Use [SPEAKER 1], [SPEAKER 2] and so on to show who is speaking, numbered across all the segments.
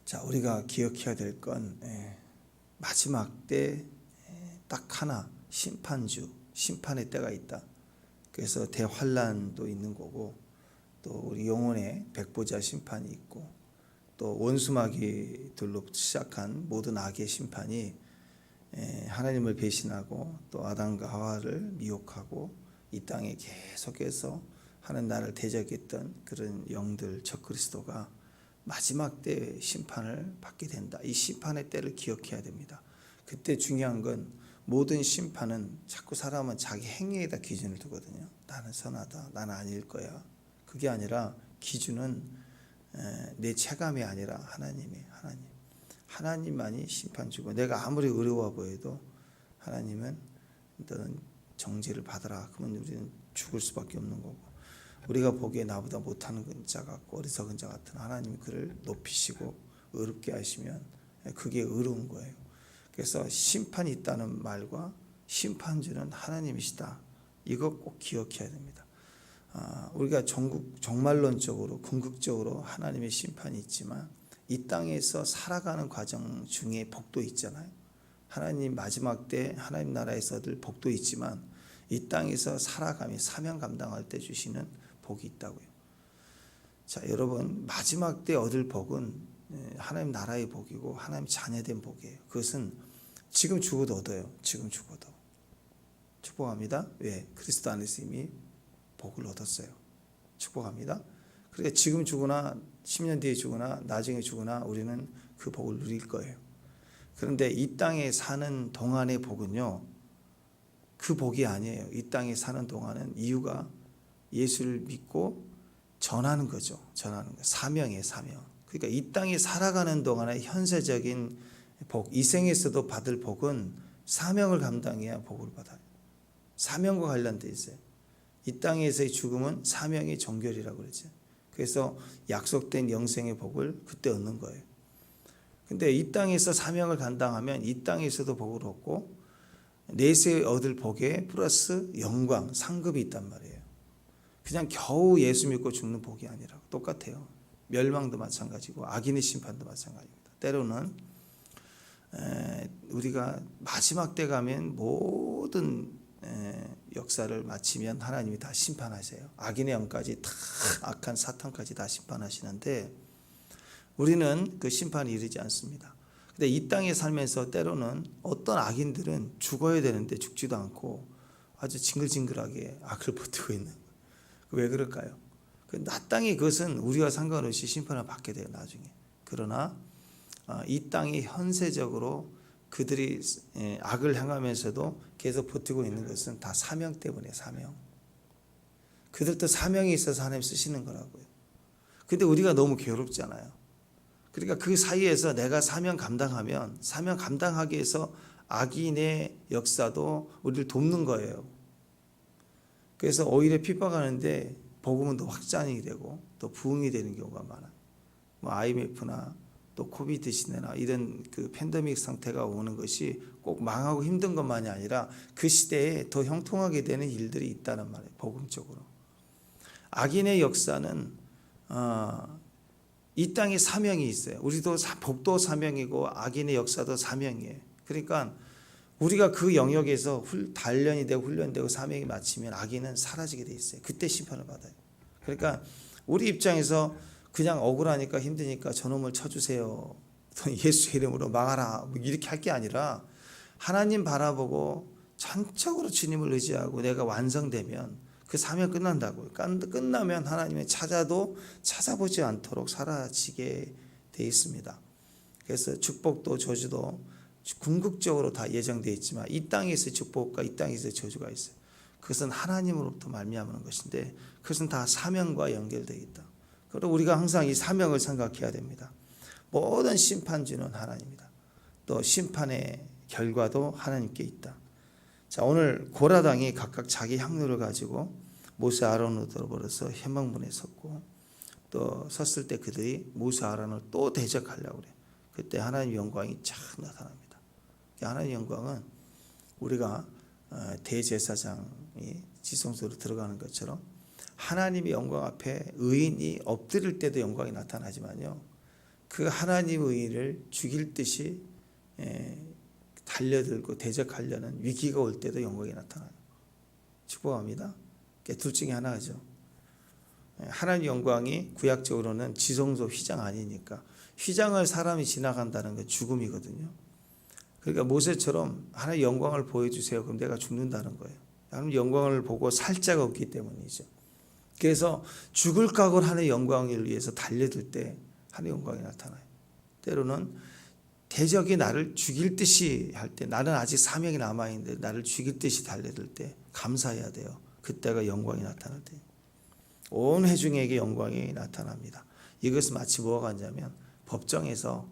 [SPEAKER 1] 자, 우리가 기억해야 될 건 마지막 때 딱 하나 심판의 때가 있다. 그래서 대환란도 있는 거고, 또 우리 영혼의 백보자 심판이 있고, 또 원수마귀들로 시작한 모든 악의 심판이 하나님을 배신하고 또 아담과 하와를 미혹하고 이 땅에 계속해서 하는 나를 대적했던 그런 영들 적그리스도가 마지막 때 심판을 받게 된다. 이 심판의 때를 기억해야 됩니다. 그때 중요한 건 모든 심판은 자꾸 사람은 자기 행위에다 기준을 두거든요. 나는 선하다, 나는 아닐 거야. 그게 아니라 기준은 내 체감이 아니라 하나님만이 심판 주고, 내가 아무리 어려워 보여도 하나님은 너는 정죄를 받아라. 그러면 우리는 죽을 수밖에 없는 거고, 우리가 보기에 나보다 못하는 자 같고 어리석은 자 같은 하나님이 그를 높이시고 의롭게 하시면 그게 의로운 거예요. 그래서 심판이 있다는 말과 심판주는 하나님이시다, 이거 꼭 기억해야 됩니다. 우리가 종말론적으로 궁극적으로 하나님의 심판이 있지만 이 땅에서 살아가는 과정 중에 복도 있잖아요. 하나님 마지막 때 하나님 나라에서 얻을 복도 있지만 이 땅에서 살아가며 사명 감당할 때 주시는 복이 있다고요. 자, 여러분, 마지막 때 얻을 복은 하나님 나라의 복이고 하나님 자녀된 복이에요. 그것은 지금 죽어도 얻어요. 지금 죽어도 축복합니다. 왜? 그리스도 안에서 이미 복을 얻었어요. 축복합니다. 그러니까 지금 죽으나 10년 뒤에 죽으나 나중에 죽으나 우리는 그 복을 누릴 거예요. 그런데 이 땅에 사는 동안의 복은요, 그 복이 아니에요. 이 땅에 사는 동안은 이유가 예수를 믿고 전하는 거죠. 전하는 거. 사명이에요, 사명. 그러니까 이 땅에 살아가는 동안의 현세적인 복, 이 생에서도 받을 복은 사명을 감당해야 복을 받아요. 사명과 관련되어 있어요. 이 땅에서의 죽음은 사명의 종결이라고 그러죠. 그래서 약속된 영생의 복을 그때 얻는 거예요. 근데 이 땅에서 사명을 감당하면 이 땅에서도 복을 얻고 내세에 얻을 복에 플러스 영광, 상급이 있단 말이에요. 그냥 겨우 예수 믿고 죽는 복이 아니라 똑같아요. 멸망도 마찬가지고 악인의 심판도 마찬가지입니다. 때로는 우리가 마지막 때 가면 모든 역사를 마치면 하나님이 다 심판하세요. 악인의 영까지 다, 악한 사탄까지 다 심판하시는데 우리는 그 심판에 이르지 않습니다. 근데 이 땅에 살면서 때로는 어떤 악인들은 죽어야 되는데 죽지도 않고 아주 징글징글하게 악을 버티고 있는 거예요. 왜 그럴까요? 나 땅의 것은 우리와 상관없이 심판을 받게 돼요, 나중에. 그러나 이 땅이 현세적으로 그들이 악을 행하면서도 계속 버티고 있는 것은 다 사명 때문에, 사명. 그들도 사명이 있어서 하나님 쓰시는 거라고요. 근데 우리가 너무 괴롭잖아요. 그러니까 그 사이에서 내가 사명 감당하면 사명 감당하기 위해서 악인의 역사도 우리를 돕는 거예요. 그래서 오히려 핍박하는데 복음은 더 확장이 되고 또 부흥이 되는 경우가 많아요. 뭐 IMF나 또 코비드 시대나 이런 그 팬데믹 상태가 오는 것이 꼭 망하고 힘든 것만이 아니라 그 시대에 더 형통하게 되는 일들이 있다는 말이에요. 복음적으로. 악인의 역사는 이 땅에 사명이 있어요. 우리도 복도 사명이고 악인의 역사도 사명이에요. 그러니까 우리가 그 영역에서 단련이 되고 훈련되고 사명이 마치면 악인은 사라지게 돼 있어요. 그때 심판을 받아요. 그러니까 우리 입장에서 그냥 억울하니까 힘드니까 저놈을 쳐주세요, 예수 이름으로 막아라, 이렇게 할 게 아니라 하나님 바라보고 전적으로 주님을 의지하고 내가 완성되면 그 사명 끝난다고요. 끝나면 하나님의 찾아도 찾아보지 않도록 사라지게 돼 있습니다. 그래서 축복도 저주도 궁극적으로 다 예정되어 있지만 이 땅에서의 축복과 이 땅에서의 저주가 있어요. 그것은 하나님으로부터 말미암는 것인데 그것은 다 사명과 연결되어 있다. 그리고 우리가 항상 이 사명을 생각해야 됩니다. 모든 심판주는 하나님이다. 또 심판의 결과도 하나님께 있다. 자, 오늘 고라당이 각각 자기 향로를 가지고 모세 아론으로 들어버려서 회막문에 섰고 또 섰을 때 그들이 모세 아론을 또 대적하려고 그래요. 그때 하나님의 영광이 쫙 나타납니다. 하나님의 영광은 우리가 대제사장이 지성소로 들어가는 것처럼 하나님의 영광 앞에 의인이 엎드릴 때도 영광이 나타나지만요, 그 하나님의 의를 죽일 듯이 달려들고 대적하려는 위기가 올 때도 영광이 나타나요. 축복합니다. 둘 중에 하나죠. 하나님 영광이 구약적으로는 지성소 휘장 아니니까 휘장을 사람이 지나간다는 건 죽음이거든요. 그러니까 모세처럼 하나님 영광을 보여주세요. 그럼 내가 죽는다는 거예요. 하나님 영광을 보고 살 자가 없기 때문이죠. 그래서 죽을 각오를 하는 영광을 위해서 달려들 때 하나님 영광이 나타나요. 때로는 대적이 나를 죽일 듯이 할 때, 나는 아직 사명이 남아있는데 나를 죽일 듯이 달려들 때 감사해야 돼요. 그때가 영광이 나타날 때. 온 회중에게 영광이 나타납니다. 이것은 마치 뭐가 같냐면 법정에서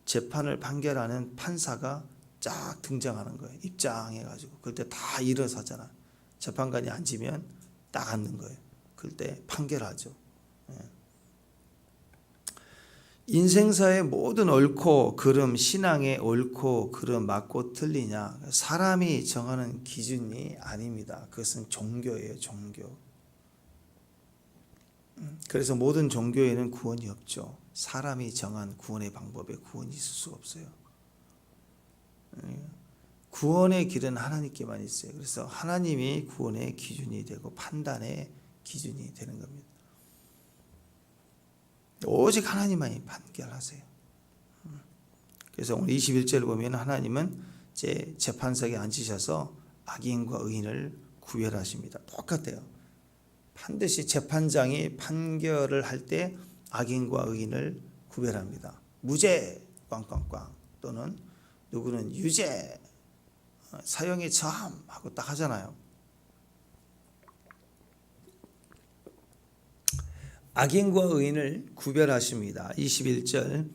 [SPEAKER 1] 재판을 판결하는 판사가 쫙 등장하는 거예요. 입장해가지고 그때 다 일어서잖아. 재판관이 앉으면 딱 앉는 거예요. 그때 판결하죠. 인생사의 모든 옳고 그름, 신앙의 옳고 그름 맞고 틀리냐, 사람이 정하는 기준이 아닙니다. 그것은 종교예요. 종교. 그래서 모든 종교에는 구원이 없죠. 사람이 정한 구원의 방법에 구원이 있을 수가 없어요. 구원의 길은 하나님께만 있어요. 그래서 하나님이 구원의 기준이 되고 판단의 기준이 되는 겁니다. 오직 하나님만이 판결하세요. 그래서 오늘 21절을 보면 하나님은 제 재판석에 앉으셔서 악인과 의인을 구별하십니다. 똑같아요. 반드시 재판장이 판결을 할 때 악인과 의인을 구별합니다. 무죄 꽝꽝꽝 또는 누구는 유죄 사형에 처함하고 딱 하잖아요. 악인과 의인을 구별하십니다. 21절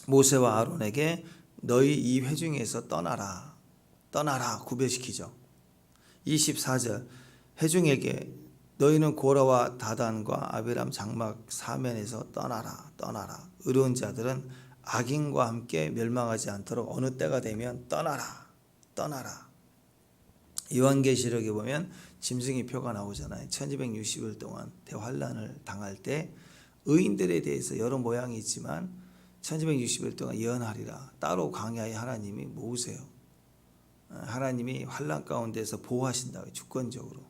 [SPEAKER 1] 모세와 아론에게 너희 이 회중에서 떠나라 구별시키죠. 24절 회중에게 너희는 고라와 다단과 아비람 장막 사면에서 떠나라. 의로운 자들은 악인과 함께 멸망하지 않도록 어느 때가 되면 떠나라. 요한계시록에 보면 짐승의 표가 나오잖아요. 1260일 동안 대환란을 당할 때 의인들에 대해서 여러 모양이 있지만 1260일 동안 예언하리라. 따로 광야에 하나님이 모으세요. 하나님이 환란 가운데서 보호하신다고요. 주권적으로.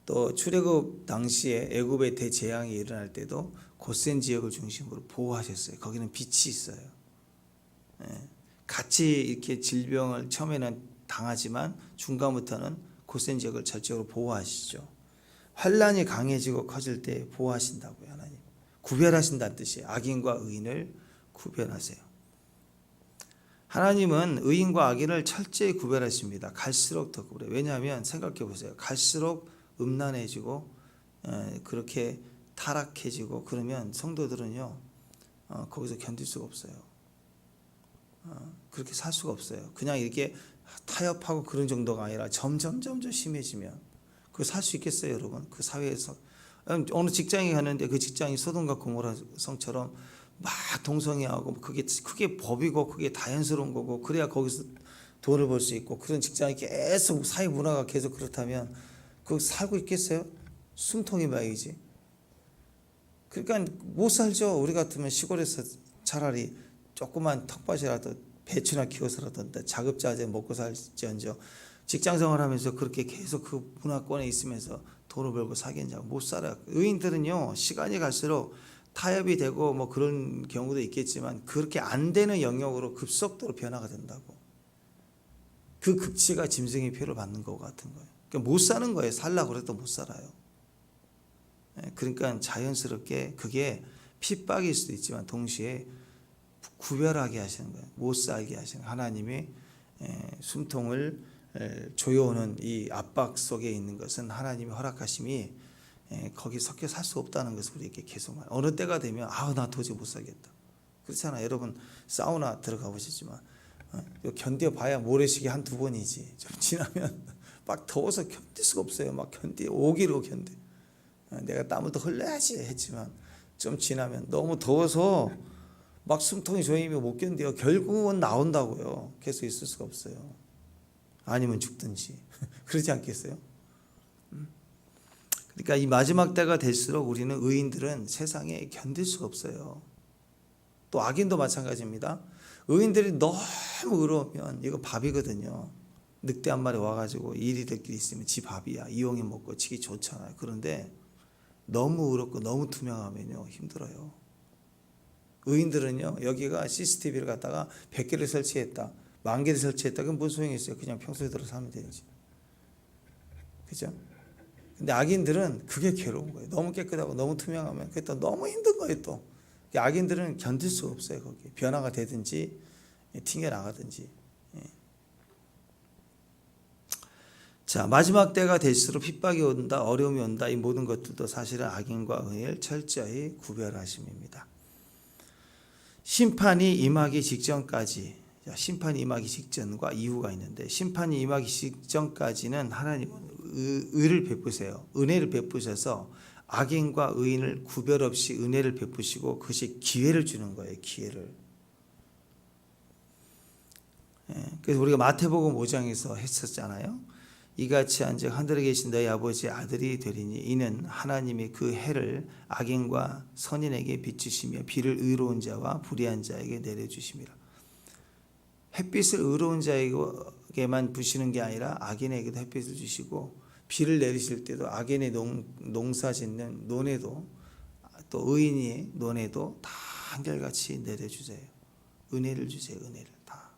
[SPEAKER 1] 또 출애굽 당시에 애굽의 대재앙이 일어날 때도 고센 지역을 중심으로 보호하셨어요. 거기는 빛이 있어요. 같이 이렇게 질병을 처음에는 당하지만 중간부터는 고센 지역을 전적으로 보호하시죠. 환란이 강해지고 커질 때 보호하신다고요. 하나님 구별하신다는 뜻이에요. 악인과 의인을 구별하세요. 하나님은 의인과 악인을 철저히 구별하십니다. 갈수록 더 구별해요. 왜냐하면 생각해 보세요. 갈수록 음란해지고 그렇게 타락해지고 그러면 성도들은요 거기서 견딜 수가 없어요. 그렇게 살 수가 없어요. 그냥 이렇게 타협하고 그런 정도가 아니라 점점 심해지면 그거 살 수 있겠어요, 여러분? 그 사회에서 어느 직장에 가는데 그 직장이 소돔과 고모라 성처럼 막 동성애하고 그게 법이고 그게 자연스러운 거고 그래야 거기서 돈을 벌 수 있고 그런 직장이 계속 사회 문화가 계속 그렇다면 그 살고 있겠어요? 숨통이 막이지. 그러니까 못 살죠. 우리 같으면 시골에서 차라리 조그만 텃밭이라도 배추나 키워서라도 자급자재 먹고 살지언정 직장 생활하면서 그렇게 계속 그 문화권에 있으면서 돈을 벌고 사겠냐고 못 살아요. 의인들은요 시간이 갈수록 타협이 되고 뭐 그런 경우도 있겠지만 그렇게 안 되는 영역으로 급속도로 변화가 된다고. 그 극치가 짐승의 표를 받는 것 같은 거예요. 그러니까 못 사는 거예요. 살라고 그래도 못 살아요. 그러니까 자연스럽게 그게 핍박일 수도 있지만 동시에 구별하게 하시는 거예요. 못 살게 하시는 하나님의 숨통을 조여오는 이 압박 속에 있는 것은 하나님의 허락하심이 거기 섞여 살 수 없다는 것을 우리에게 계속 말해요. 어느 때가 되면 나 도저히 못 살겠다. 그렇잖아요. 여러분 사우나 들어가 보시지만 견뎌봐야 모래시계 한두 번이지 좀 지나면 막 더워서 견딜 수가 없어요. 막 5기로 견뎌. 내가 땀을 더 흘려야지 했지만 좀 지나면 너무 더워서 막 숨통이 조이면 못 견뎌요. 결국은 나온다고요. 계속 있을 수가 없어요. 아니면 죽든지 그러지 않겠어요? 그러니까 이 마지막 때가 될수록 우리는 의인들은 세상에 견딜 수가 없어요. 또 악인도 마찬가지입니다. 의인들이 너무 의로우면 이거 밥이거든요. 늑대 한 마리 와가지고 이리들끼리 있으면 지 밥이야. 이용해 먹고 지기 좋잖아요. 그런데 너무 의롭고 너무 투명하면요 힘들어요. 의인들은요 여기가 CCTV를 갖다가 100개를 설치했다, 10,000개를 설치했다, 그럼 무슨 소용이 있어요? 그냥 평소에 들어서 하면 되지. 그죠? 근데 악인들은 그게 괴로운 거예요. 너무 깨끗하고 너무 투명하면 그게 또 너무 힘든 거예요. 또 악인들은 견딜 수가 없어요. 거기 변화가 되든지 튕겨나가든지. 자, 마지막 때가 될수록 핍박이 온다, 어려움이 온다. 이 모든 것들도 사실은 악인과 의인을 철저히 구별하심입니다. 심판이 임하기 직전까지, 심판이 임하기 직전과 이후가 있는데, 심판이 임하기 직전까지는 하나님은 의를 베푸세요. 은혜를 베푸셔서 악인과 의인을 구별 없이 은혜를 베푸시고 그것이 기회를 주는 거예요. 기회를. 그래서 우리가 마태복음 5장에서 했었잖아요. 이같이 한즉 하늘에 계신 너희 아버지의 아들이 되리니 이는 하나님이 그 해를 악인과 선인에게 비추시며 비를 의로운 자와 불의한 자에게 내려주심이라. 햇빛을 의로운 자에게만 부시는 게 아니라 악인에게도 햇빛을 주시고 비를 내리실 때도 악인의 농사 짓는 논에도 또 의인의 논에도 다 한결같이 내려주세요. 은혜를 주세요. 은혜를 다.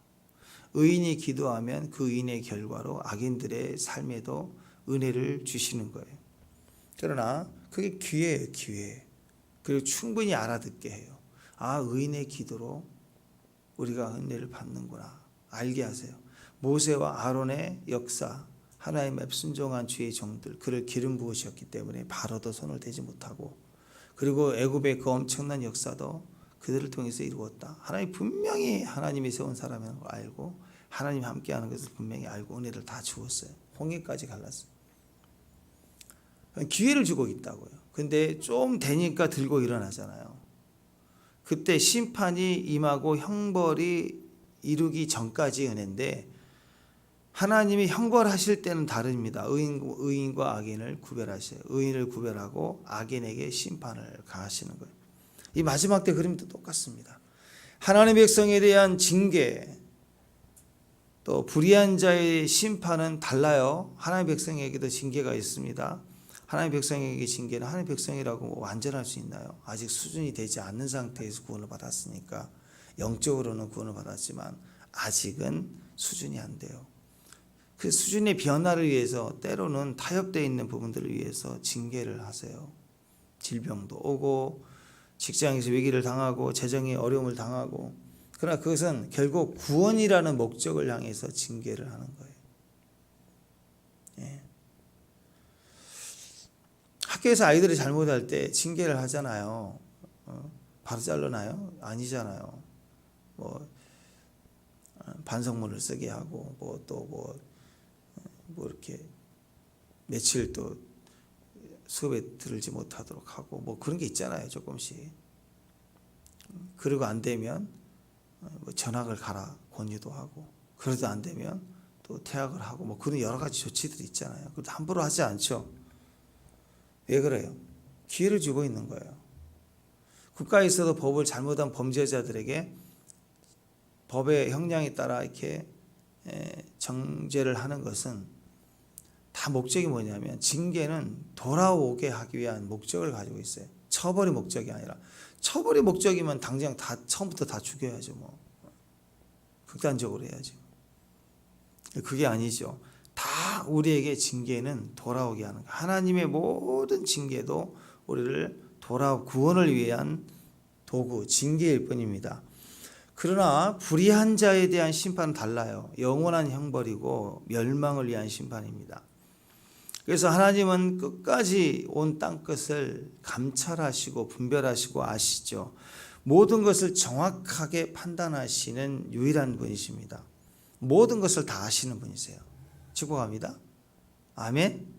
[SPEAKER 1] 의인이 기도하면 그 의인의 결과로 악인들의 삶에도 은혜를 주시는 거예요. 그러나 그게 기회예요. 기회. 그리고 충분히 알아듣게 해요. 아, 의인의 기도로 우리가 은혜를 받는구나. 알게 하세요. 모세와 아론의 역사, 하나님의 순종한 주의 종들, 그를 기름 부으셨기 때문에 바로도 손을 대지 못하고, 그리고 애굽의 그 엄청난 역사도 그들을 통해서 이루었다. 하나님 분명히 하나님이 세운 사람이라는 걸 알고 하나님 함께하는 것을 분명히 알고 은혜를 다 주었어요. 홍해까지 갈랐어요. 기회를 주고 있다고요. 근데 좀 되니까 들고 일어나잖아요. 그때 심판이 임하고 형벌이 이루기 전까지 은혜인데 하나님이 형벌하실 때는 다릅니다. 의인과 악인을 구별하셔요. 의인을 구별하고 악인에게 심판을 가하시는 거예요. 이 마지막 때 그림도 똑같습니다. 하나님의 백성에 대한 징계, 또 불의한 자의 심판은 달라요. 하나님의 백성에게도 징계가 있습니다. 하나님의 백성에게 징계는 하나님의 백성이라고 완전할 수 있나요? 아직 수준이 되지 않는 상태에서 구원을 받았으니까 영적으로는 구원을 받았지만 아직은 수준이 안 돼요. 그 수준의 변화를 위해서 때로는 타협되어 있는 부분들을 위해서 징계를 하세요. 질병도 오고 직장에서 위기를 당하고 재정의 어려움을 당하고, 그러나 그것은 결국 구원이라는 목적을 향해서 징계를 하는 거예요. 예. 학교에서 아이들이 잘못할 때 징계를 하잖아요. 바로 잘라나요? 아니잖아요. 뭐 반성문을 쓰게 하고 뭐 이렇게 며칠 또 수업에 들지 못하도록 하고 뭐 그런 게 있잖아요. 조금씩. 그리고 안 되면 뭐 전학을 가라 권유도 하고, 그래도 안 되면 또 퇴학을 하고 뭐 그런 여러 가지 조치들이 있잖아요. 그것도 함부로 하지 않죠. 왜 그래요? 기회를 주고 있는 거예요. 국가에서도 법을 잘못한 범죄자들에게 법의 형량에 따라 이렇게 정죄를 하는 것은 다 목적이 뭐냐면 징계는 돌아오게 하기 위한 목적을 가지고 있어요. 처벌이 목적이 아니라, 처벌이 목적이면 당장 다 처음부터 다 죽여야죠. 뭐 극단적으로 해야죠. 그게 아니죠. 다 우리에게 징계는 돌아오게 하는 거예요. 하나님의 모든 징계도 우리를 구원을 위한 도구, 징계일 뿐입니다. 그러나 불의한 자에 대한 심판은 달라요. 영원한 형벌이고 멸망을 위한 심판입니다. 그래서 하나님은 끝까지 온 땅끝을 감찰하시고 분별하시고 아시죠. 모든 것을 정확하게 판단하시는 유일한 분이십니다. 모든 것을 다 아시는 분이세요. 축복합니다. 아멘.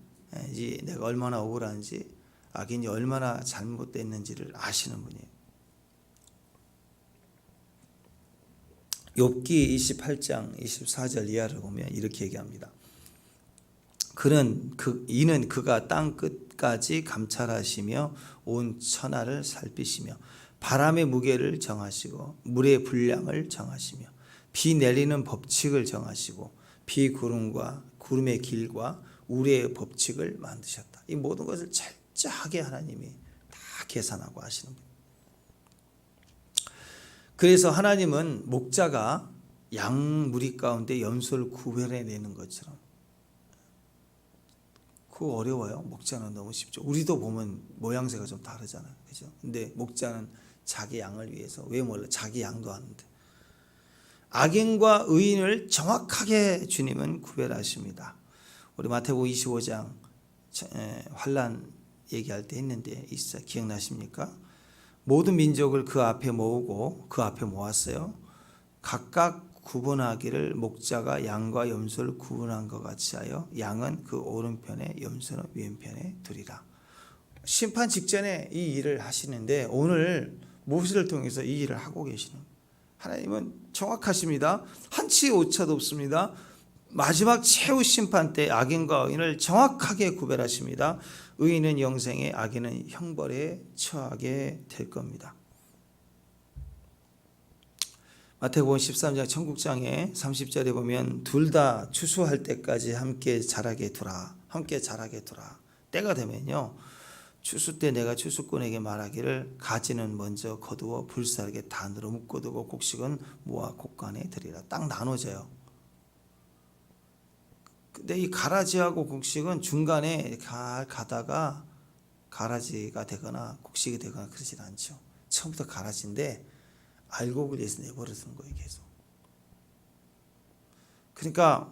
[SPEAKER 1] 이제 내가 얼마나 억울한지, 악인이 얼마나 잘못됐는지를 아시는 분이에요. 욥기 28장 24절 이하를 보면 이렇게 얘기합니다. 이는 그가 땅 끝까지 감찰하시며 온 천하를 살피시며 바람의 무게를 정하시고 물의 분량을 정하시며 비 내리는 법칙을 정하시고 비구름과 구름의 길과 우리의 법칙을 만드셨다. 이 모든 것을 철저하게 하나님이 다 계산하고 하시는 거예요. 그래서 하나님은 목자가 양 무리 가운데 염소를 구별해내는 것처럼, 그거 어려워요. 목자는 너무 쉽죠. 우리도 보면 모양새가 좀 다르잖아요, 그죠? 근데 목자는 자기 양을 위해서, 왜 몰라? 자기 양도 아는데 악인과 의인을 정확하게 주님은 구별하십니다. 우리 마태복음 25장 환란 얘기할 때 했는데 기억나십니까? 모든 민족을 그 앞에 모으고 그 앞에 모았어요. 각각 구분하기를 목자가 양과 염소를 구분한 것 같이 하여 양은 그 오른편에 염소는 왼편에 두리라. 심판 직전에 이 일을 하시는데 오늘 모세를 통해서 이 일을 하고 계시는 거예요. 하나님은 정확하십니다. 한치 오차도 없습니다. 마지막 최후 심판 때 악인과 의인을 정확하게 구별하십니다. 의인은 영생에, 악인은 형벌에 처하게 될 겁니다. 마태복음 13장 천국장에 30절에 보면 둘 다 추수할 때까지 함께 자라게 두라. 함께 자라게 두라. 때가 되면요, 추수 때 내가 추수꾼에게 말하기를 가지는 먼저 거두어 불사르게 단으로 묶어두고 곡식은 모아 곡간에 들이라. 딱 나눠져요. 근데 이 가라지하고 곡식은 중간에 가다가 가라지가 되거나 곡식이 되거나 그러진 않죠. 처음부터 가라지인데 알곡을 위해서 내버려두는 거예요, 계속. 그러니까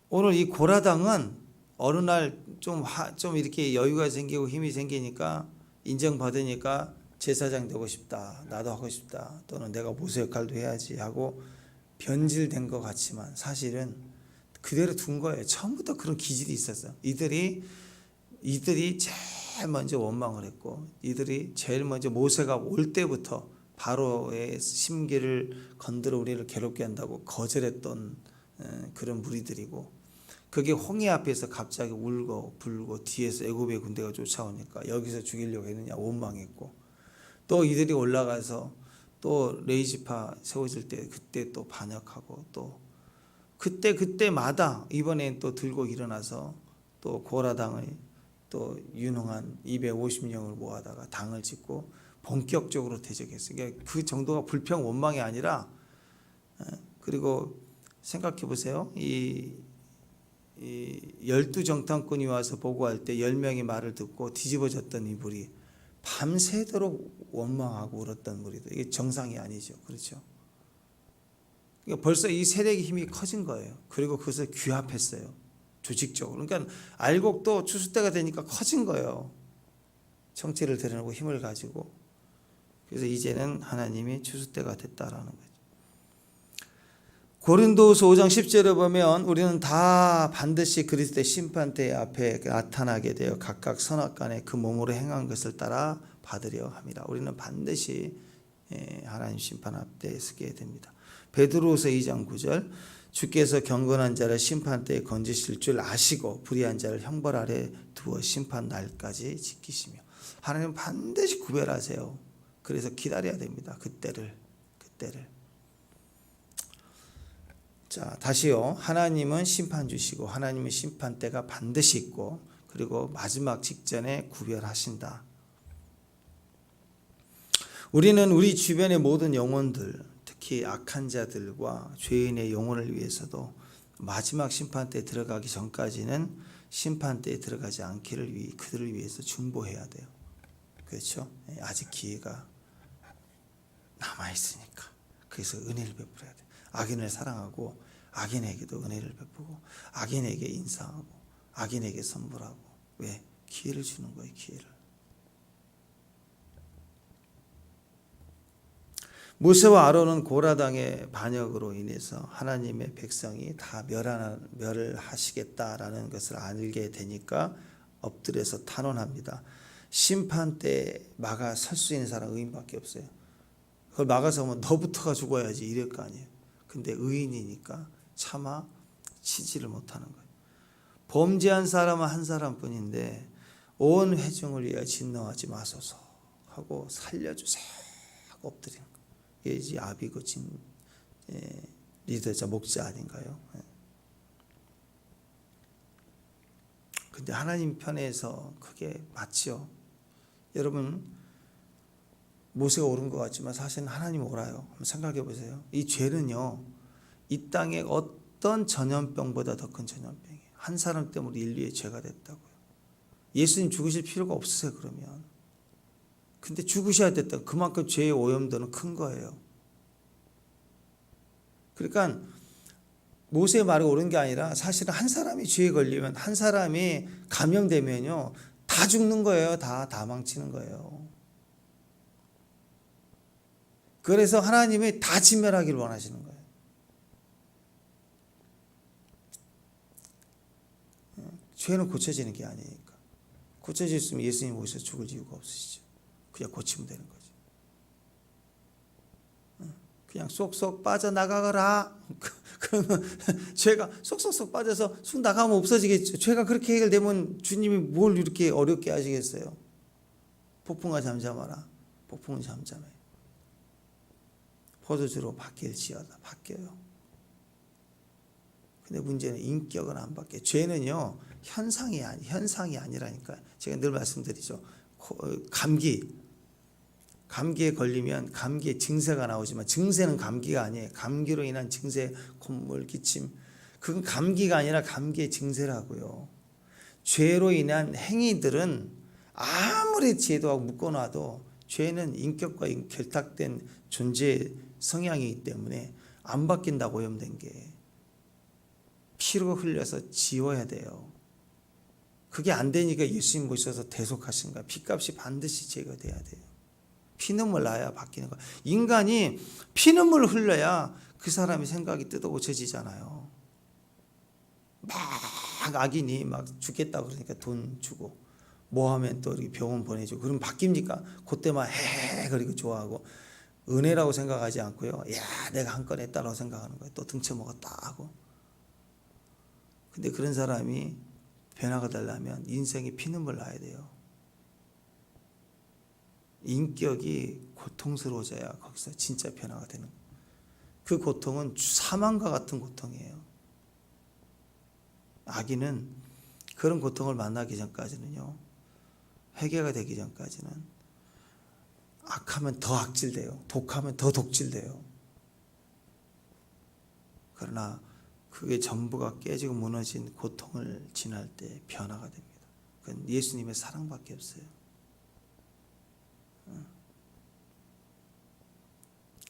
[SPEAKER 1] 오늘 이 고라당은 어느 날 좀 이렇게 여유가 생기고 힘이 생기니까, 인정받으니까 제사장 되고 싶다, 나도 하고 싶다, 또는 내가 모세 역할도 해야지 하고 변질된 것 같지만 사실은 그대로 둔 거예요. 처음부터 그런 기질이 있었어요. 이들이 제일 먼저 원망을 했고, 이들이 제일 먼저 모세가 올 때부터 바로의 심기를 건드려 우리를 괴롭게 한다고 거절했던 그런 무리들이고, 그게 홍해 앞에서 갑자기 울고 불고 뒤에서 애굽의 군대가 쫓아오니까 여기서 죽이려고 했느냐 원망했고, 또 이들이 올라가서 또 레이지파 세워질 때 그때 또 반역하고, 또 그때마다 이번엔 또 들고 일어나서 또 고라당을 또 유능한 250명을 모아다가 당을 짓고 본격적으로 대적했어요. 그러니까 그 정도가 불평 원망이 아니라, 그리고 생각해 보세요. 이 12정탐꾼이 와서 보고할 때 10명이 말을 듣고 뒤집어졌던 이 무리, 밤새도록 원망하고 울었던 무리들, 이게 정상이 아니죠. 그렇죠? 그러니까 벌써 이 세력의 힘이 커진 거예요. 그리고 그것을 규합했어요, 조직적으로. 그러니까 알곡도 추수 때가 되니까 커진 거예요. 정체를 드러내고 힘을 가지고. 그래서 이제는 하나님이 추수 때가 됐다라는 거죠. 고린도후서 5장 10절에 보면 우리는 다 반드시 그리스도의 심판대 앞에 나타나게 되어 각각 선악간에 그 몸으로 행한 것을 따라 받으려 합니다. 우리는 반드시 하나님 심판 앞에 서게 됩니다. 베드로후서 2장 9절, 주께서 경건한 자를 심판대에 건지실 줄 아시고 불의한 자를 형벌 아래 두어 심판 날까지 지키시며. 하나님은 반드시 구별하세요. 그래서 기다려야 됩니다. 그때를. 자, 다시요. 하나님은 심판 주시고 하나님은 심판 때가 반드시 있고, 그리고 마지막 직전에 구별하신다. 우리는 우리 주변의 모든 영혼들, 특히 악한 자들과 죄인의 영혼을 위해서도 마지막 심판 때 들어가기 전까지는 심판 때에 들어가지 않기를 그들을 위해서 중보해야 돼요. 그렇죠? 아직 기회가 남아 있으니까. 그래서 은혜를 베풀어야 돼요. 악인을 사랑하고 악인에게도 은혜를 베푸고 악인에게 인사하고 악인에게 선물하고. 왜? 기회를 주는 거예요, 기회를. 모세와 아론은 고라당의 반역으로 인해서 하나님의 백성이 다 멸을 하시겠다라는 것을 알게 되니까 엎드려서 탄원합니다. 심판 때 막아 설 수 있는 사람 의인밖에 없어요. 그걸 막아서면 너부터가 죽어야지 이럴 거 아니에요. 근데 의인이니까 차마 치지를 못하는 거예요. 범죄한 사람은 한 사람뿐인데 온 회중을 위하여 진노하지 마소서 하고 살려주세요 하고 엎드리는 거예요. 이게 이제 아비고 리더자 목자 아닌가요? 근데 하나님 편에서 그게 맞죠. 여러분, 모세가 옳은 것 같지만 사실은 하나님 옳아요. 한번 생각해 보세요. 이 죄는요, 이 땅의 어떤 전염병보다 더 큰 전염병이에요. 한 사람 때문에 인류의 죄가 됐다고요. 예수님 죽으실 필요가 없으세요, 그러면. 근데 죽으셔야 됐다. 그만큼 죄의 오염도는 큰 거예요. 그러니까 모세의 말이 옳은 게 아니라 사실은 한 사람이 죄에 걸리면, 한 사람이 감염되면요, 다 죽는 거예요. 다 망치는 거예요. 그래서 하나님이 다 진멸하기를 원하시는 거예요. 죄는 고쳐지는 게 아니니까. 고쳐졌으면 예수님 오셔서 죽을 이유가 없으시죠. 그냥 고치면 되는 거죠. 그냥 쏙쏙 빠져나가거라. 그러면 죄가 쏙쏙 빠져서 쑥 나가면 없어지겠죠. 죄가 그렇게 해결되면 주님이 뭘 이렇게 어렵게 하시겠어요. 폭풍아 잠잠하라. 폭풍은 잠잠해. 포도주로 바뀔지어다. 바뀌어요. 근데 문제는 인격은 안 바뀌어요. 죄는요, 현상이 아니라니까요. 제가 늘 말씀드리죠. 감기에 걸리면 감기의 증세가 나오지만 증세는 감기가 아니에요. 감기로 인한 증세, 콧물, 기침. 그건 감기가 아니라 감기의 증세라고요. 죄로 인한 행위들은 아무리 제도하고 묶어놔도 죄는 인격과 결탁된 존재 성향이기 때문에 안 바뀐다고 오염된 게. 피로 흘려서 지워야 돼요. 그게 안 되니까 예수님 모셔서 대속하신 거야. 피값이 반드시 제거돼야 돼요. 피눈물 나야 바뀌는 거야. 인간이 피눈물 흘려야 그 사람의 생각이 뜯어 고쳐지잖아요. 막 악인이 막 죽겠다 그러니까 돈 주고 뭐 하면 또 이렇게 병원 보내주고 그럼 바뀝니까? 그때만 헤헤 그리고 좋아하고 은혜라고 생각하지 않고요. 야 내가 한 건 했다라고 생각하는 거예요. 또 등쳐 먹었다 하고. 근데 그런 사람이 변화가 되려면 인생에 피눈물 나야 돼요. 인격이 고통스러워져야 거기서 진짜 변화가 되는 거예요. 그 고통은 사망과 같은 고통이에요. 악인은 그런 고통을 만나기 전까지는요, 회개가 되기 전까지는 악하면 더 악질돼요. 독하면 더 독질돼요. 그러나 그게 전부가 깨지고 무너진 고통을 지날 때 변화가 됩니다. 그건 예수님의 사랑밖에 없어요.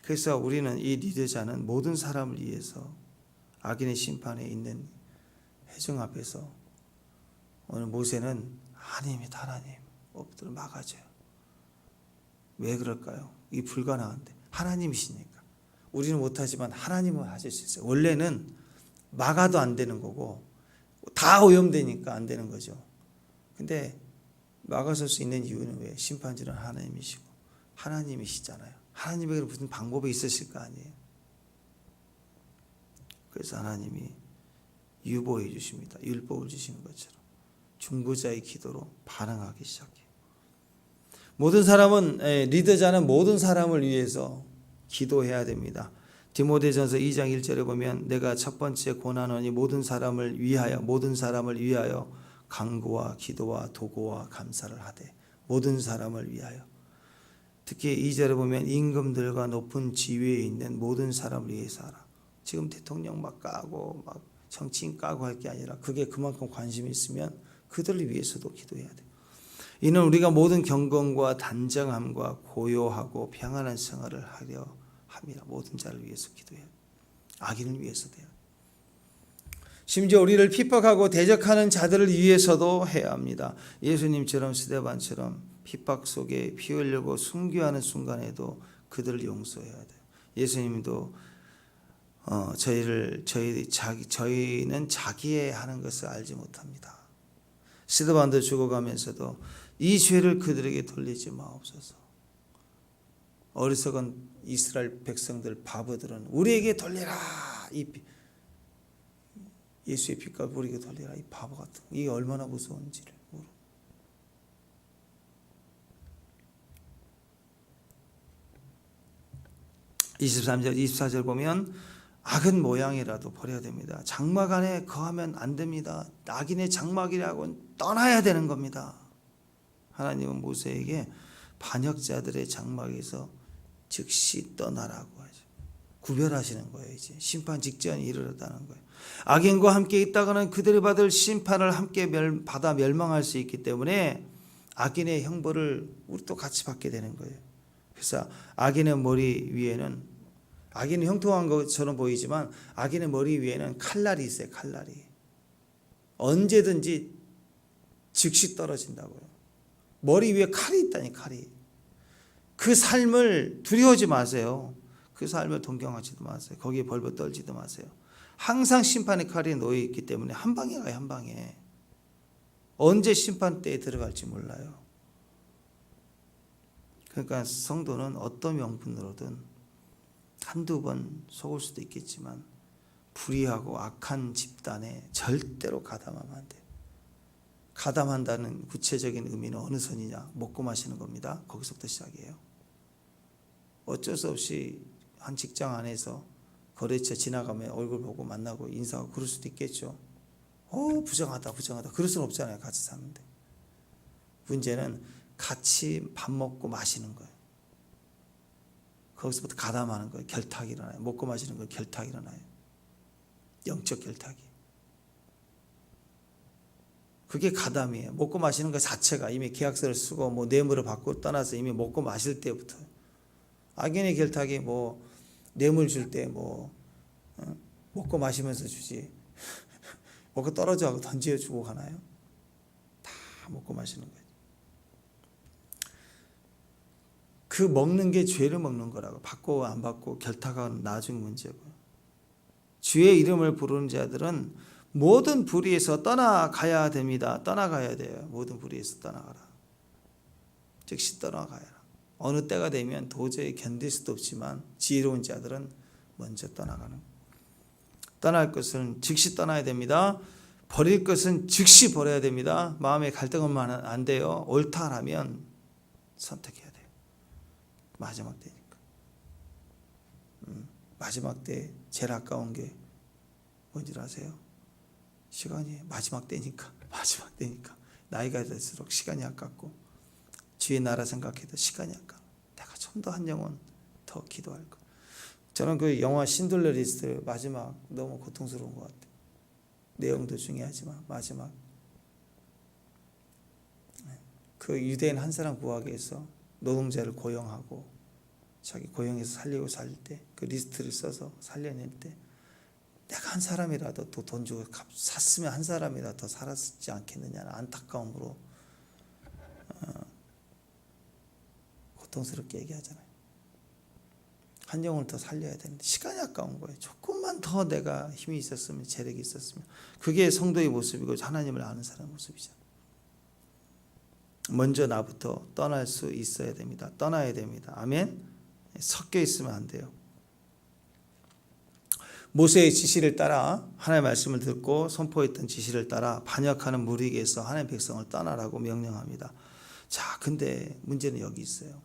[SPEAKER 1] 그래서 우리는 이 리더자는 모든 사람을 위해서 악인의 심판에 있는 회중 앞에서 오늘 모세는 하나님이다 하나님 엎드려 막아줘요. 왜 그럴까요? 이 불가능한데 하나님이시니까. 우리는 못하지만 하나님은 하실 수 있어요. 원래는 막아도 안 되는 거고 다 오염되니까 안 되는 거죠. 근데 막아설 수 있는 이유는 왜? 심판주는 하나님이시고 하나님이시잖아요. 하나님에게 무슨 방법이 있으실 거 아니에요. 그래서 하나님이 유보해 주십니다. 율법을 주시는 것처럼 중보자의 기도로 반응하기 시작해요. 모든 사람은 리더자는 모든 사람을 위해서 기도해야 됩니다. 디모데전서 2장 1절에 보면 내가 첫 번째 고난하니 모든 사람을 위하여 간구와 기도와 도구와 감사를 하되 모든 사람을 위하여. 특히 2절에 보면 임금들과 높은 지위에 있는 모든 사람을 위해서 하라. 지금 대통령 막 까고 막 정치인 까고 할 게 아니라 그게 그만큼 관심이 있으면 그들을 위해서도 기도해야 돼요. 이는 우리가 모든 경건과 단정함과 고요하고 평안한 생활을 하려 함이라. 모든 자를 위해서 기도해야 돼요. 악인을 위해서도 해야 돼요. 심지어 우리를 핍박하고 대적하는 자들을 위해서도 해야 합니다. 예수님처럼 스데반처럼 핍박 속에 피 흘리고 순교하는 순간에도 그들을 용서해야 돼요. 예수님도 저희는 자기의 하는 것을 알지 못합니다. 스데반도 죽어가면서도 이 죄를 그들에게 돌리지 마옵소서. 어리석은 이스라엘 백성들 바보들은 우리에게 돌리라. 예수의 핏값 우리에게 돌리라. 이 바보 같은 거. 이게 얼마나 무서운지를 모르. 23절 24절 보면 악은 모양이라도 버려야 됩니다. 장막 안에 거하면 안 됩니다. 악인의 장막이라고는 떠나야 되는 겁니다. 하나님은 모세에게 반역자들의 장막에서 즉시 떠나라고 하죠. 구별하시는 거예요. 이제 심판 직전이 이르렀다는 거예요. 악인과 함께 있다가는 그들이 받을 심판을 함께 받아 멸망할 수 있기 때문에 악인의 형벌을 우리도 같이 받게 되는 거예요. 그래서 악인의 머리 위에는, 악인은 형통한 것처럼 보이지만 악인의 머리 위에는 칼날이 있어요. 칼날이 언제든지 즉시 떨어진다고요. 머리 위에 칼이 있다니, 칼이. 그 삶을 두려워하지 마세요. 그 삶을 동경하지도 마세요. 거기에 벌벌 떨지도 마세요. 항상 심판의 칼이 놓여 있기 때문에 한 방에 가요. 한 방에. 언제 심판대에 들어갈지 몰라요. 그러니까 성도는 어떤 명분으로든 한두 번 속을 수도 있겠지만 불의하고 악한 집단에 절대로 가담하면 안 돼요. 가담한다는 구체적인 의미는 어느 선이냐? 먹고 마시는 겁니다. 거기서부터 시작이에요. 어쩔 수 없이 한 직장 안에서 거래처 지나가면 얼굴 보고 만나고 인사하고 그럴 수도 있겠죠. 부정하다 부정하다 그럴 수는 없잖아요. 같이 사는데. 문제는 같이 밥 먹고 마시는 거예요. 거기서부터 가담하는 거예요. 결탁이 일어나요. 먹고 마시는 거예요. 결탁이 일어나요. 영적 결탁이. 그게 가담이에요. 먹고 마시는 것 자체가 이미 계약서를 쓰고 뭐 뇌물을 받고 떠나서 이미 먹고 마실 때부터. 악인의 결탁이 뭐 뇌물 줄 때 뭐 먹고 마시면서 주지. 먹고 떨어져 하고 던져주고 가나요? 다 먹고 마시는 거예요. 그 먹는 게 죄를 먹는 거라고. 받고 안 받고 결탁은 나중 문제고요. 주의 이름을 부르는 자들은 모든 불의에서 떠나가야 됩니다. 떠나가야 돼요. 모든 불의에서 떠나가라. 즉시 떠나가야. 어느 때가 되면 도저히 견딜 수도 없지만 지혜로운 자들은 먼저 떠나가는. 떠날 것은 즉시 떠나야 됩니다. 버릴 것은 즉시 버려야 됩니다. 마음에 갈등은 안 돼요. 옳다라면 선택해야 돼요. 마지막 때니까. 마지막 때 제일 아까운 게 뭔지 아세요? 시간이 마지막 때니까. 마지막 때니까. 나이가 들수록 시간이 아깝고 주의 나라 생각해도 시간이 아까워. 내가 좀 더 한 영혼 더 기도할 거. 저는 그 영화 신들러 리스트 마지막 너무 고통스러운 것 같아요. 내용도 중요하지만 마지막 그 유대인 한 사람 구하기 위해서 노동자를 고용하고 자기 고용해서 살리고 살 때 그 리스트를 써서 살려낼 때 내가 한 사람이라도 또 돈 주고 샀으면 한 사람이라도 더 살았지 않겠느냐는 안타까움으로 고통스럽게 얘기하잖아요. 한 영혼을 더 살려야 되는데 시간이 아까운 거예요. 조금만 더 내가 힘이 있었으면, 재력이 있었으면. 그게 성도의 모습이고 하나님을 아는 사람의 모습이잖아요. 먼저 나부터 떠날 수 있어야 됩니다. 떠나야 됩니다. 아멘. 섞여 있으면 안 돼요. 모세의 지시를 따라 하나님의 말씀을 듣고 선포했던 지시를 따라 반역하는 무리에게서 하나님의 백성을 떠나라고 명령합니다. 자, 근데 문제는 여기 있어요.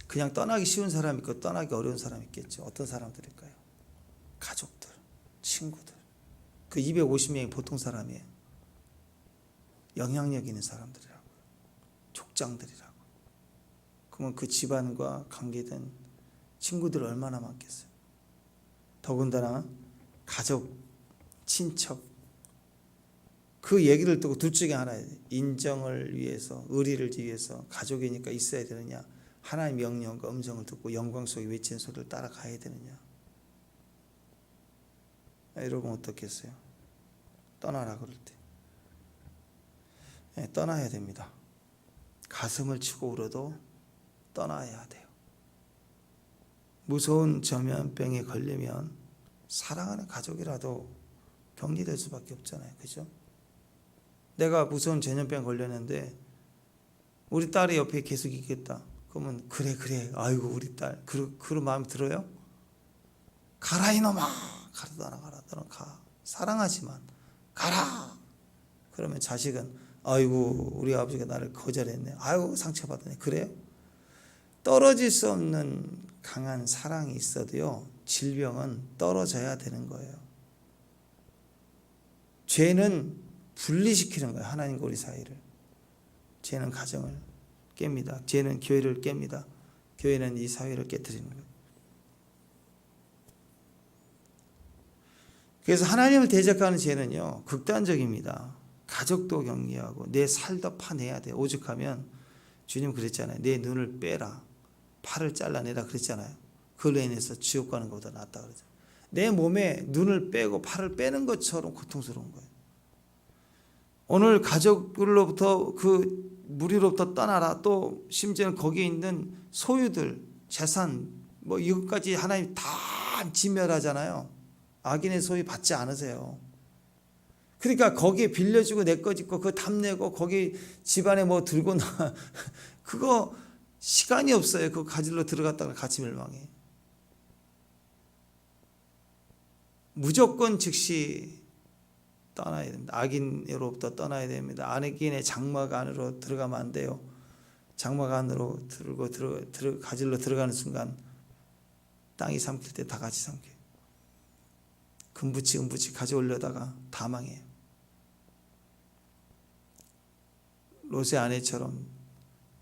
[SPEAKER 1] 그냥 떠나기 쉬운 사람이 있고 떠나기 어려운 사람이 있겠죠. 어떤 사람들일까요? 가족들, 친구들. 그 250명이 보통 사람이에요. 영향력 있는 사람들이라고. 족장들이라고. 그러면 그 집안과 관계된 친구들 얼마나 많겠어요. 더군다나 가족, 친척. 그 얘기를 듣고 둘 중에 하나예요. 인정을 위해서, 의리를 위해서 가족이니까 있어야 되느냐. 하나님의 명령과 음성을 듣고 영광 속에 외치는 소리를 따라가야 되느냐. 여러분 어떻겠어요? 떠나라 그럴 때. 네, 떠나야 됩니다. 가슴을 치고 울어도 떠나야 돼요. 무서운 전염병에 걸리면 사랑하는 가족이라도 격리될 수밖에 없잖아요. 그죠? 내가 무서운 전염병 걸렸는데 우리 딸이 옆에 계속 있겠다. 그러면 그래 아이고 우리 딸 그런 마음이 들어요? 가라 이놈아. 가라도 나가라. 너는 가. 사랑하지만 가라. 그러면 자식은 아이고 우리 아버지가 나를 거절했네. 아이고 상처받았네. 그래요? 떨어질 수 없는 강한 사랑이 있어도요, 질병은 떨어져야 되는 거예요. 죄는 분리시키는 거예요. 하나님과 우리 사이를. 죄는 가정을 깹니다. 죄는 교회를 깹니다. 교회는 이 사회를 깨뜨리는 거예요. 그래서 하나님을 대적하는 죄는요, 극단적입니다. 가족도 격리하고 내 살도 파내야 돼. 오죽하면 주님 그랬잖아요. 내 눈을 빼라, 팔을 잘라내라 그랬잖아요. 그걸로 인해서 지옥 가는 것보다 낫다 그러죠. 내 몸에 눈을 빼고 팔을 빼는 것처럼 고통스러운 거예요. 오늘 가족으로부터 그 무리로부터 떠나라. 또 심지어는 거기에 있는 소유들, 재산, 뭐 이것까지 하나님 다 진멸하잖아요. 악인의 소유 받지 않으세요. 그러니까 거기에 빌려주고 내 거 짓고 그거 탐내고 거기 집안에 뭐 들고 나 그거 시간이 없어요. 그거 가지러 들어갔다가 같이 멸망해. 무조건 즉시 떠나야 됩니다. 악인으로부터 떠나야 됩니다. 악인의 장막 안으로 들어가면 안 돼요. 장막 안으로 가지러 들어가는 순간 땅이 삼킬 때 다 같이 삼켜요. 금붙이 가져오려다가 다 망해요. 롯의 아내처럼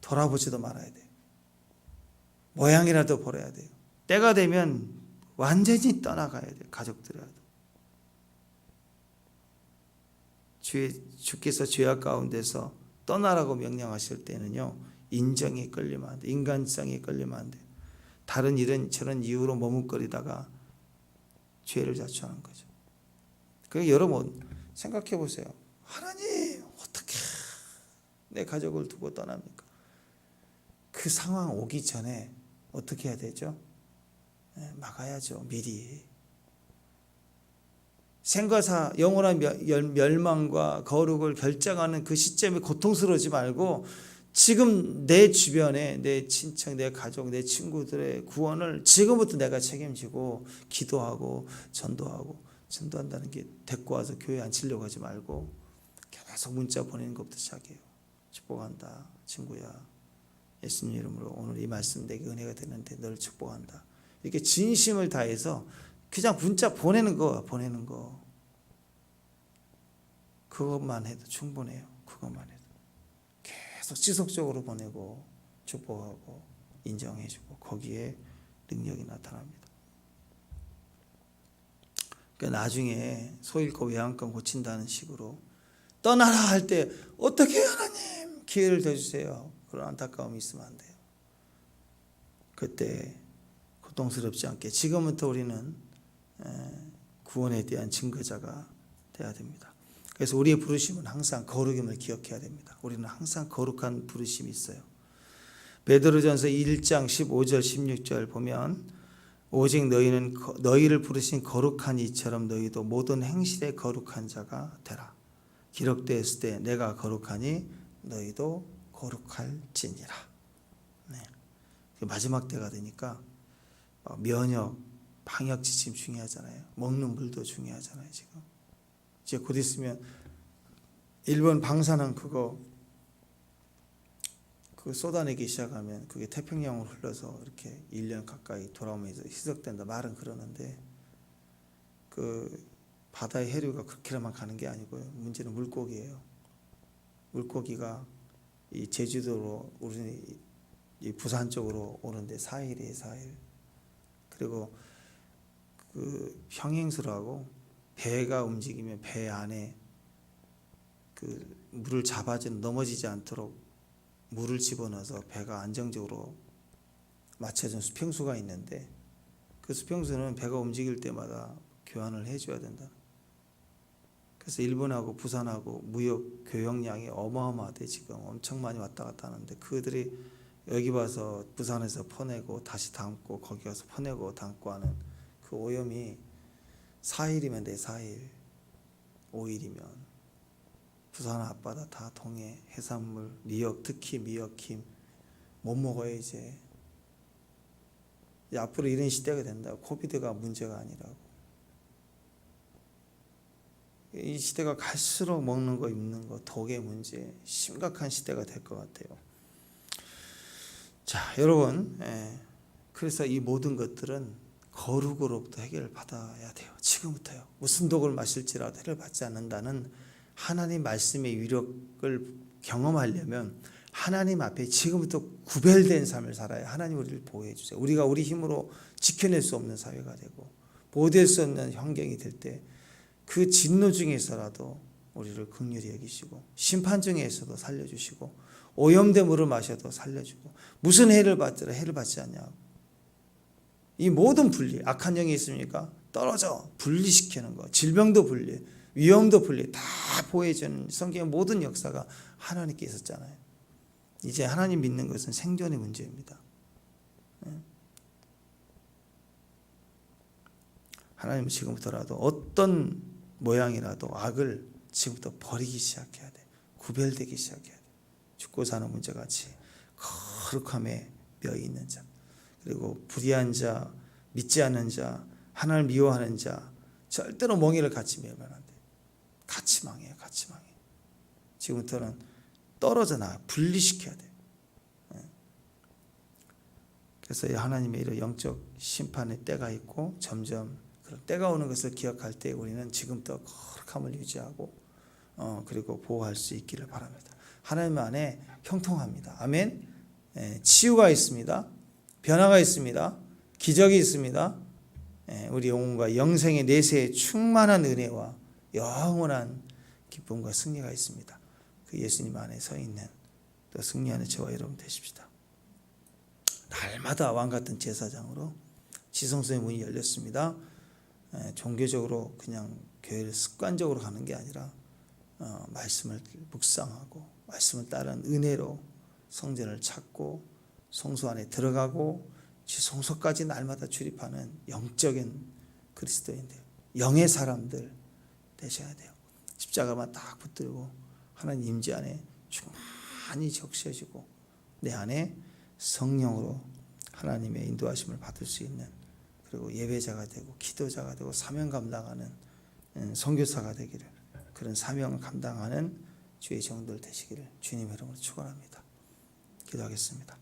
[SPEAKER 1] 돌아보지도 말아야 돼요. 모양이라도 버려야 돼요. 때가 되면 완전히 떠나가야 돼요. 가족들이라도. 주께서 죄악 가운데서 떠나라고 명령하실 때는요, 인정에 끌리면 안 돼요. 인간성에 끌리면 안 돼요. 다른 이런 저런 이유로 머뭇거리다가 죄를 자초하는 거죠. 그러니까 여러분 생각해 보세요. 하나님 어떻게 내 가족을 두고 떠납니까? 그 상황 오기 전에 어떻게 해야 되죠? 막아야죠. 미리. 생과사 영원한 멸망과 거룩을 결정하는 그 시점에 고통스러우지 말고 지금 내 주변에 내 친척, 내 가족, 내 친구들의 구원을 지금부터 내가 책임지고 기도하고 전도한다는 게 데리고 와서 교회에 앉히려고 하지 말고 계속 문자 보내는 것부터 시작해요. 축복한다 친구야. 예수님 이름으로 오늘 이 말씀 내게 은혜가 되는데 널 축복한다. 이렇게 진심을 다해서 그냥 문자 보내는 거. 그것만 해도 충분해요. 그것만 해도. 계속 지속적으로 보내고 축복하고 인정해주고 거기에 능력이 나타납니다. 그러니까 나중에 소 잃고 외양간 고친다는 식으로 떠나라 할 때 어떻게 하나님 기회를 더 주세요. 그런 안타까움이 있으면 안 돼요. 그때 고통스럽지 않게 지금부터 우리는 구원에 대한 증거자가 돼야 됩니다. 그래서 우리의 부르심은 항상 거룩임을 기억해야 됩니다. 우리는 항상 거룩한 부르심이 있어요. 베드로전서 1장 15절 16절 보면 오직 너희를 부르신 거룩한 이처럼 너희도 모든 행실에 거룩한 자가 되라. 기록되었을 때 내가 거룩하니 너희도 거룩할지니라. 네. 마지막 때가 되니까 면역, 방역 지침 중요하잖아요. 먹는 물도 중요하잖아요. 지금 이제 곧 있으면 일본 방사능 그거 쏟아내기 시작하면 그게 태평양으로 흘러서 이렇게 1년 가까이 돌아오면서 희석된다 말은 그러는데 그 바다의 해류가 그렇게만 가는 게 아니고요. 문제는 물고기예요. 물고기가 이 제주도로 우리 이 부산 쪽으로 오는데 4일이에요. 4일. 그리고 그 평행수라고 배가 움직이면 배 안에 그 물을 잡아주는 넘어지지 않도록 물을 집어넣어서 배가 안정적으로 맞춰준 수평수가 있는데 그 수평수는 배가 움직일 때마다 교환을 해줘야 된다. 그래서 일본하고 부산하고 무역 교역량이 어마어마하대. 지금 엄청 많이 왔다 갔다 하는데 그들이 여기 와서 부산에서 퍼내고 다시 담고 거기 가서 퍼내고 담고 하는 그 오염이 4일이면 돼. 4일 5일이면 부산 앞바다 다 통해 해산물 미역 특히 미역김 못 먹어요. 이제 앞으로 이런 시대가 된다. 코비드가 문제가 아니라고. 이 시대가 갈수록 먹는 거 입는 거 독의 문제 심각한 시대가 될 것 같아요. 자, 여러분, 그래서 이 모든 것들은 거룩으로부터 해결을 받아야 돼요. 지금부터요. 무슨 독을 마실지라도 해결 받지 않는다는 하나님 말씀의 위력을 경험하려면 하나님 앞에 지금부터 구별된 삶을 살아야 하나님 우리를 보호해 주세요. 우리가 우리 힘으로 지켜낼 수 없는 사회가 되고 보호될 수 없는 환경이 될 때 그 진노 중에서라도 우리를 긍휼히 여기시고 심판 중에서도 살려주시고 오염된 물을 마셔도 살려주고 무슨 해를 받더라 해를 받지 않냐고. 이 모든 분리, 악한 영이 있습니까? 떨어져 분리시키는 거, 질병도 분리, 위험도 분리 다 보호해주는 성경의 모든 역사가 하나님께 있었잖아요. 이제 하나님 믿는 것은 생존의 문제입니다. 하나님은 지금부터라도 어떤 모양이라도 악을 지금부터 버리기 시작해야 돼. 구별되기 시작해야 돼. 죽고 사는 문제같이 거룩함에 며 있는 자, 그리고 불의한 자, 믿지 않는 자, 하나님을 미워하는 자 절대로 멍에를 같이 매면 안 돼. 같이 망해요. 같이 망해. 지금부터는 떨어져 나가 분리시켜야 돼. 그래서 하나님의 이런 영적 심판의 때가 있고 점점 그런 때가 오는 것을 기억할 때 우리는 지금부터 거룩함을 유지하고 그리고 보호할 수 있기를 바랍니다. 하나님 안에 형통합니다. 아멘. 치유가 있습니다. 변화가 있습니다. 기적이 있습니다. 우리 영혼과 영생의 내세에 충만한 은혜와 영원한 기쁨과 승리가 있습니다. 그 예수님 안에 서 있는 또 승리하는 저와 여러분 되십시다. 날마다 왕같은 제사장으로 지성소의 문이 열렸습니다. 종교적으로 그냥 교회를 습관적으로 가는 게 아니라 말씀을 묵상하고 말씀을 따른 은혜로 성전을 찾고 성소 안에 들어가고 성소까지 날마다 출입하는 영적인 그리스도인들, 영의 사람들 되셔야 돼요. 십자가만 딱 붙들고 하나님 임재 안에 충만히 적셔지고 내 안에 성령으로 하나님의 인도하심을 받을 수 있는, 그리고 예배자가 되고 기도자가 되고 사명 감당하는 선교사가 되기를, 그런 사명을 감당하는 주의 종들 되시기를 주님의 이름으로 축원합니다. 기도하겠습니다.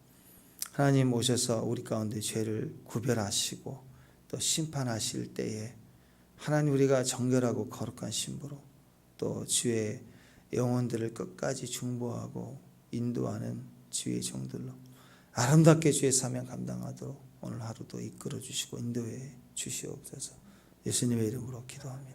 [SPEAKER 1] 하나님 오셔서 우리 가운데 죄를 구별하시고 또 심판하실 때에 하나님 우리가 정결하고 거룩한 신부로 또 주의 영혼들을 끝까지 중보하고 인도하는 주의 종들로 아름답게 주의 사명 감당하도록 오늘 하루도 이끌어 주시고 인도해 주시옵소서. 예수님의 이름으로 기도합니다.